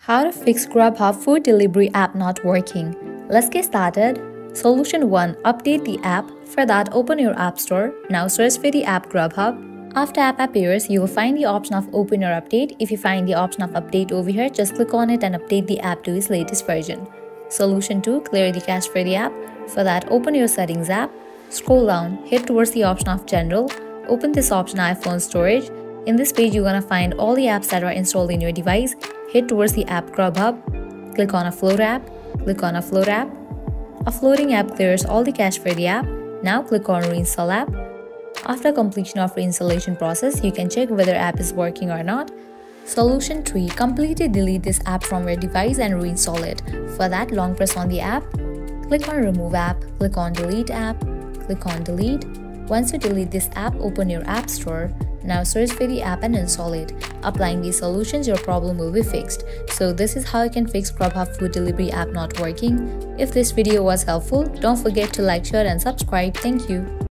How to fix Grubhub food delivery app not working. Let's get started. Solution 1. Update the app. For that, open your app store. Now search for the app Grubhub. After app appears, you will find the option of open or update. If you find the option of update over here, just click on it and update the app to its latest version. Solution 2. Clear the cache for the app. For that, open your settings app. Scroll down, head towards the option of general. Open this option iPhone storage. In this page, you're gonna find all the apps that are installed in your device. Head towards the app Grubhub. Click on a float app. Click on a float app. A floating app clears all the cache for the app. Now click on reinstall app. After completion of reinstallation process, you can check whether app is working or not. Solution 3. Completely delete this app from your device and reinstall it. For that, long press on the app. Click on remove app. Click on delete app. Click on delete. Once you delete this app, open your app store. Now search for the app and install it. Applying these solutions, your problem will be fixed. So this is how you can fix Grubhub food delivery app not working. If this video was helpful, don't forget to like, share and subscribe. Thank you.